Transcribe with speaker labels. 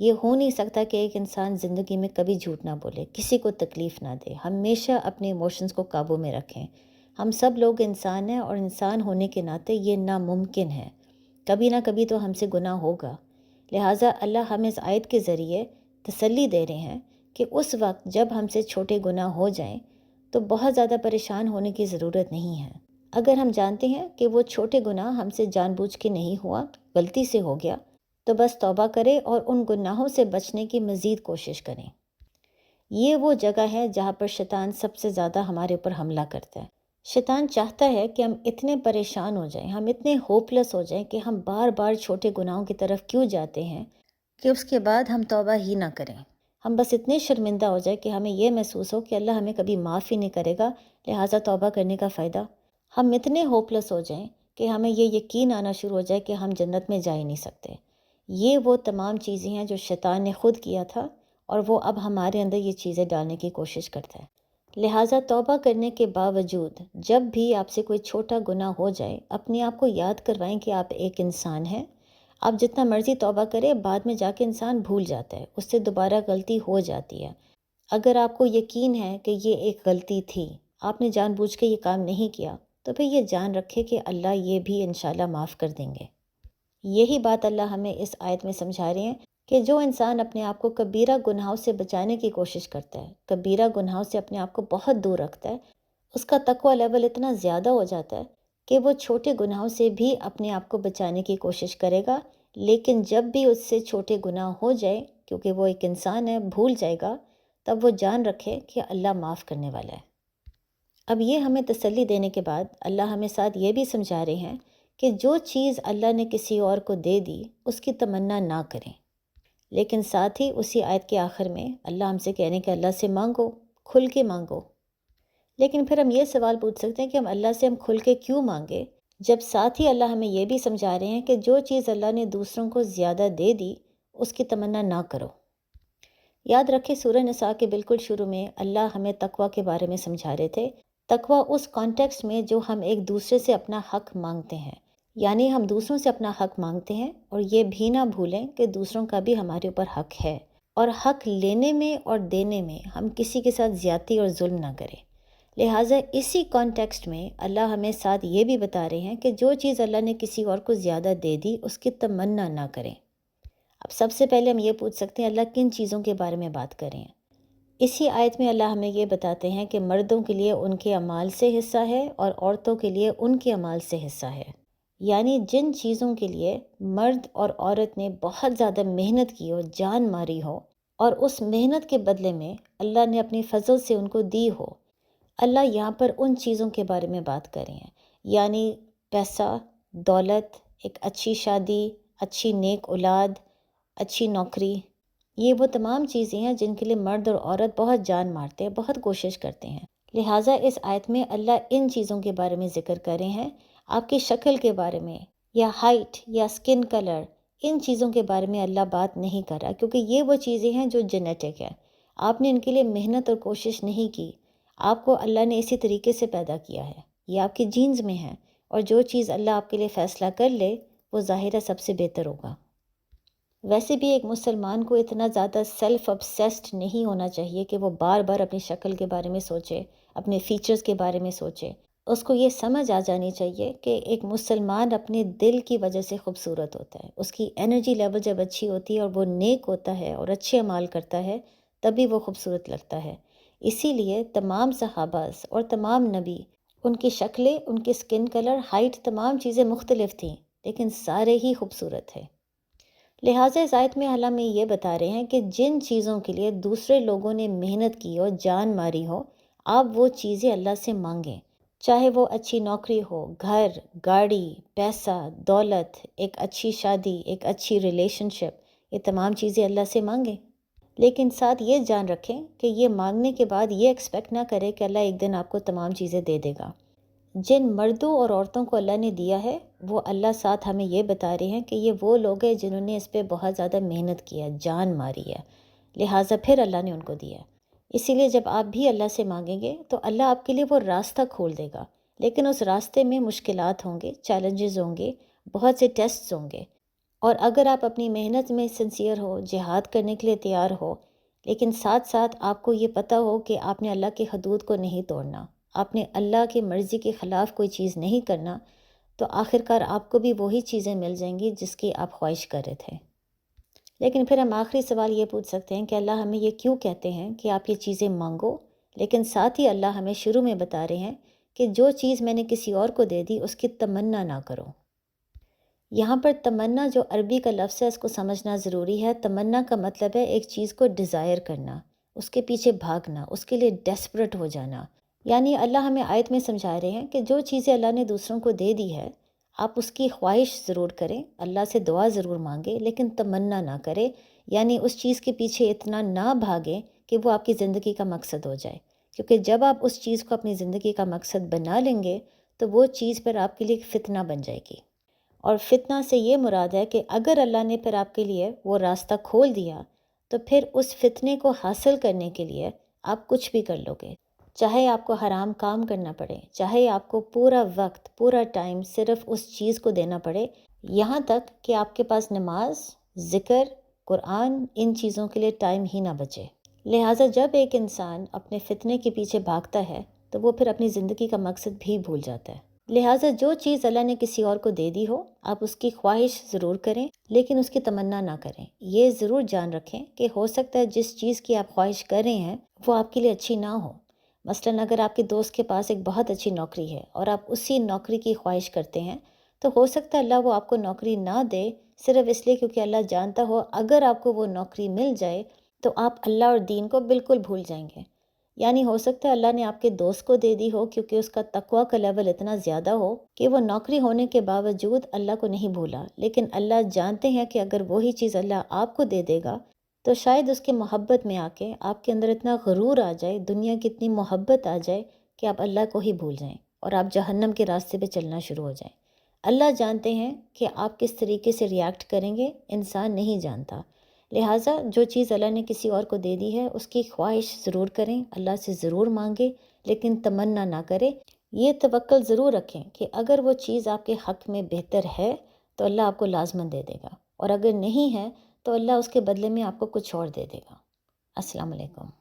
Speaker 1: یہ ہو نہیں سکتا کہ ایک انسان زندگی میں کبھی جھوٹ نہ بولے، کسی کو تکلیف نہ دے، ہمیشہ اپنے ایموشنز کو قابو میں رکھیں۔ ہم سب لوگ انسان ہیں، اور انسان ہونے کے ناطے یہ ناممکن ہے، کبھی نہ کبھی تو ہم سے گناہ ہوگا۔ لہٰذا اللہ ہمیں اس آیت کے ذریعے تسلی دے رہے ہیں کہ اس وقت جب ہم سے چھوٹے گناہ ہو جائیں تو بہت زیادہ پریشان ہونے کی ضرورت نہیں ہے۔ اگر ہم جانتے ہیں کہ وہ چھوٹے گناہ ہم سے جان بوجھ کے نہیں ہوا، غلطی سے ہو گیا، تو بس توبہ کریں اور ان گناہوں سے بچنے کی مزید کوشش کریں۔ یہ وہ جگہ ہے جہاں پر شیطان سب سے زیادہ ہمارے اوپر حملہ کرتا ہے۔ شیطان چاہتا ہے کہ ہم اتنے پریشان ہو جائیں، ہم اتنے ہوپلیس ہو جائیں کہ ہم بار بار چھوٹے گناہوں کی طرف کیوں جاتے ہیں کہ اس کے بعد ہم توبہ ہی نہ کریں۔ ہم بس اتنے شرمندہ ہو جائے کہ ہمیں یہ محسوس ہو کہ اللہ ہمیں کبھی معاف ہی نہیں کرے گا، لہٰذا توبہ کرنے کا فائدہ۔ ہم اتنے ہوپلیس ہو جائیں کہ ہمیں یہ یقین آنا شروع ہو جائے کہ ہم جنت میں جا ہی نہیں سکتے۔ یہ وہ تمام چیزیں ہیں جو شیطان نے خود کیا تھا، اور وہ اب ہمارے اندر یہ چیزیں ڈالنے کی کوشش کرتا ہے۔ لہٰذا توبہ کرنے کے باوجود جب بھی آپ سے کوئی چھوٹا گناہ ہو جائے، اپنے آپ کو یاد کروائیں کہ آپ ایک انسان ہیں۔ آپ جتنا مرضی توبہ کریں، بعد میں جا کے انسان بھول جاتا ہے، اس سے دوبارہ غلطی ہو جاتی ہے۔ اگر آپ کو یقین ہے کہ یہ ایک غلطی تھی، آپ نے جان بوجھ کے یہ کام نہیں کیا، تو پھر یہ جان رکھے کہ اللہ یہ بھی انشاءاللہ معاف کر دیں گے۔ یہی بات اللہ ہمیں اس آیت میں سمجھا رہے ہیں کہ جو انسان اپنے آپ کو کبیرہ گناہوں سے بچانے کی کوشش کرتا ہے، کبیرہ گناہوں سے اپنے آپ کو بہت دور رکھتا ہے، اس کا تقویٰ لیول اتنا زیادہ ہو جاتا ہے کہ وہ چھوٹے گناہوں سے بھی اپنے آپ کو بچانے کی کوشش کرے گا، لیکن جب بھی اس سے چھوٹے گناہ ہو جائے، کیونکہ وہ ایک انسان ہے، بھول جائے گا، تب وہ جان رکھے کہ اللہ معاف کرنے والا ہے۔ اب یہ ہمیں تسلی دینے کے بعد اللہ ہمیں ساتھ یہ بھی سمجھا رہے ہیں کہ جو چیز اللہ نے کسی اور کو دے دی، اس کی تمنا نہ کریں، لیکن ساتھ ہی اسی آیت کے آخر میں اللہ ہم سے کہہ رہے ہیں کہ اللہ سے مانگو، کھل کے مانگو۔ لیکن پھر ہم یہ سوال پوچھ سکتے ہیں کہ ہم اللہ سے کھل کے کیوں مانگے، جب ساتھ ہی اللہ ہمیں یہ بھی سمجھا رہے ہیں کہ جو چیز اللہ نے دوسروں کو زیادہ دے دی، اس کی تمنا نہ کرو۔ یاد رکھیں سورہ نساء کے بالکل شروع میں اللہ ہمیں تقویٰ کے بارے میں سمجھا رہے تھے۔ تقویٰ اس کانٹیکسٹ میں جو ہم ایک دوسرے سے اپنا حق مانگتے ہیں، یعنی ہم دوسروں سے اپنا حق مانگتے ہیں، اور یہ بھی نہ بھولیں کہ دوسروں کا بھی ہمارے اوپر حق ہے، اور حق لینے میں اور دینے میں ہم کسی کے ساتھ زیادتی اور ظلم نہ کریں۔ لہٰذا اسی کانٹیکسٹ میں اللہ ہمیں ساتھ یہ بھی بتا رہے ہیں کہ جو چیز اللہ نے کسی اور کو زیادہ دے دی، اس کی تمنا نہ کریں۔ اب سب سے پہلے ہم یہ پوچھ سکتے ہیں اللہ کن چیزوں کے بارے میں بات کر رہے ہیں۔ اسی آیت میں اللہ ہمیں یہ بتاتے ہیں کہ مردوں کے لیے ان کے اعمال سے حصہ ہے، اور عورتوں کے لیے ان کے اعمال سے حصہ ہے۔ یعنی جن چیزوں کے لیے مرد اور عورت نے بہت زیادہ محنت کی ہو، جان ماری ہو، اور اس محنت کے بدلے میں اللہ نے اپنی فضل سے ان کو دی ہو، اللہ یہاں پر ان چیزوں کے بارے میں بات کر رہے ہیں۔ یعنی پیسہ، دولت، ایک اچھی شادی، اچھی نیک اولاد، اچھی نوکری، یہ وہ تمام چیزیں ہیں جن کے لیے مرد اور عورت بہت جان مارتے ہیں، بہت کوشش کرتے ہیں۔ لہٰذا اس آیت میں اللہ ان چیزوں کے بارے میں ذکر کر رہے ہیں۔ آپ کی شکل کے بارے میں، یا ہائٹ، یا سکن کلر، ان چیزوں کے بارے میں اللہ بات نہیں کر رہا، کیونکہ یہ وہ چیزیں ہیں جو جینیٹک ہے۔ آپ نے ان کے لیے محنت اور کوشش نہیں کی، آپ کو اللہ نے اسی طریقے سے پیدا کیا ہے، یہ آپ کی جینز میں ہے، اور جو چیز اللہ آپ کے لیے فیصلہ کر لے وہ ظاہرہ سب سے بہتر ہوگا۔ ویسے بھی ایک مسلمان کو اتنا زیادہ سیلف obsessed نہیں ہونا چاہیے کہ وہ بار بار اپنی شکل کے بارے میں سوچے، اپنے فیچرز کے بارے میں سوچے۔ اس کو یہ سمجھ آ جانی چاہیے کہ ایک مسلمان اپنے دل کی وجہ سے خوبصورت ہوتا ہے۔ اس کی انرجی لیول جب اچھی ہوتی ہے اور وہ نیک ہوتا ہے اور اچھے اعمال کرتا ہے، تبھی وہ خوبصورت لگتا ہے۔ اسی لیے تمام صحابہ اور تمام نبی، ان کی شکلیں، ان کی سکن کلر، ہائٹ، تمام چیزیں مختلف تھیں، لیکن سارے ہی خوبصورت تھے۔ لہٰذا اس آیت میں اللہ میں یہ بتا رہے ہیں کہ جن چیزوں کے لیے دوسرے لوگوں نے محنت کی ہو، جان ماری ہو، آپ وہ چیزیں اللہ سے مانگیں، چاہے وہ اچھی نوکری ہو، گھر، گاڑی، پیسہ، دولت، ایک اچھی شادی، ایک اچھی ریلیشن شپ، یہ تمام چیزیں اللہ سے مانگیں۔ لیکن ساتھ یہ جان رکھیں کہ یہ مانگنے کے بعد یہ ایکسپیکٹ نہ کرے کہ اللہ ایک دن آپ کو تمام چیزیں دے دے گا۔ جن مردوں اور عورتوں کو اللہ نے دیا ہے، وہ اللہ ساتھ ہمیں یہ بتا رہے ہیں کہ یہ وہ لوگ ہیں جنہوں نے اس پہ بہت زیادہ محنت کیا، جان ماری ہے، لہٰذا پھر اللہ نے ان کو دیا۔ اسی لیے جب آپ بھی اللہ سے مانگیں گے تو اللہ آپ کے لیے وہ راستہ کھول دے گا، لیکن اس راستے میں مشکلات ہوں گے، چیلنجز ہوں گے، بہت سے ٹیسٹس ہوں گے۔ اور اگر آپ اپنی محنت میں سنسیئر ہو، جہاد کرنے کے لیے تیار ہو، لیکن ساتھ ساتھ آپ کو یہ پتہ ہو کہ آپ نے اللہ کی حدود کو نہیں توڑنا، آپ نے اللہ کی مرضی کے خلاف کوئی چیز نہیں کرنا، تو آخر کار آپ کو بھی وہی چیزیں مل جائیں گی جس کی آپ خواہش کر رہے تھے۔ لیکن پھر ہم آخری سوال یہ پوچھ سکتے ہیں کہ اللہ ہمیں یہ کیوں کہتے ہیں کہ آپ یہ چیزیں مانگو، لیکن ساتھ ہی اللہ ہمیں شروع میں بتا رہے ہیں کہ جو چیز میں نے کسی اور کو دے دی اس کی تمنا نہ کرو۔ یہاں پر تمنا جو عربی کا لفظ ہے اس کو سمجھنا ضروری ہے۔ تمنا کا مطلب ہے ایک چیز کو ڈیزائر کرنا، اس کے پیچھے بھاگنا، اس کے لیے ڈیسپریٹ ہو جانا۔ یعنی اللہ ہمیں آیت میں سمجھا رہے ہیں کہ جو چیزیں اللہ نے دوسروں کو دے دی ہے، آپ اس کی خواہش ضرور کریں، اللہ سے دعا ضرور مانگیں، لیکن تمنا نہ کریں، یعنی اس چیز کے پیچھے اتنا نہ بھاگیں کہ وہ آپ کی زندگی کا مقصد ہو جائے، کیونکہ جب آپ اس چیز کو اپنی زندگی کا مقصد بنا لیں گے تو وہ چیز پھر آپ کے لیے ایک فتنہ بن جائے گی۔ اور فتنہ سے یہ مراد ہے کہ اگر اللہ نے پھر آپ کے لیے وہ راستہ کھول دیا تو پھر اس فتنے کو حاصل کرنے کے لیے آپ کچھ بھی کر لو گے، چاہے آپ کو حرام کام کرنا پڑے، چاہے آپ کو پورا وقت پورا ٹائم صرف اس چیز کو دینا پڑے، یہاں تک کہ آپ کے پاس نماز، ذکر، قرآن، ان چیزوں کے لیے ٹائم ہی نہ بچے۔ لہٰذا جب ایک انسان اپنے فتنے کے پیچھے بھاگتا ہے تو وہ پھر اپنی زندگی کا مقصد بھی بھول جاتا ہے۔ لہٰذا جو چیز اللہ نے کسی اور کو دے دی ہو، آپ اس کی خواہش ضرور کریں، لیکن اس کی تمنا نہ کریں۔ یہ ضرور جان رکھیں کہ ہو سکتا ہے جس چیز کی آپ خواہش کر رہے ہیں وہ آپ کے لیے اچھی نہ ہو۔ مثلاً اگر آپ کے دوست کے پاس ایک بہت اچھی نوکری ہے اور آپ اسی نوکری کی خواہش کرتے ہیں، تو ہو سکتا ہے اللہ وہ آپ کو نوکری نہ دے، صرف اس لیے کیونکہ اللہ جانتا ہو اگر آپ کو وہ نوکری مل جائے تو آپ اللہ اور دین کو بالکل بھول جائیں گے۔ یعنی ہو سکتا ہے اللہ نے آپ کے دوست کو دے دی ہو کیونکہ اس کا تقویٰ کا لیول اتنا زیادہ ہو کہ وہ نوکری ہونے کے باوجود اللہ کو نہیں بھولا، لیکن اللہ جانتے ہیں کہ اگر وہی چیز اللہ آپ کو دے دے گا تو شاید اس کے محبت میں آ کے آپ کے اندر اتنا غرور آ جائے، دنیا کی اتنی محبت آ جائے کہ آپ اللہ کو ہی بھول جائیں اور آپ جہنم کے راستے پہ چلنا شروع ہو جائیں۔ اللہ جانتے ہیں کہ آپ کس طریقے سے ریاکٹ کریں گے، انسان نہیں جانتا۔ لہٰذا جو چیز اللہ نے کسی اور کو دے دی ہے اس کی خواہش ضرور کریں، اللہ سے ضرور مانگیں، لیکن تمنا نہ کریں۔ یہ توکل ضرور رکھیں کہ اگر وہ چیز آپ کے حق میں بہتر ہے تو اللہ آپ کو لازماً دے دے گا، اور اگر نہیں ہے تو اللہ اس کے بدلے میں آپ کو کچھ اور دے دے گا۔ السلام علیکم۔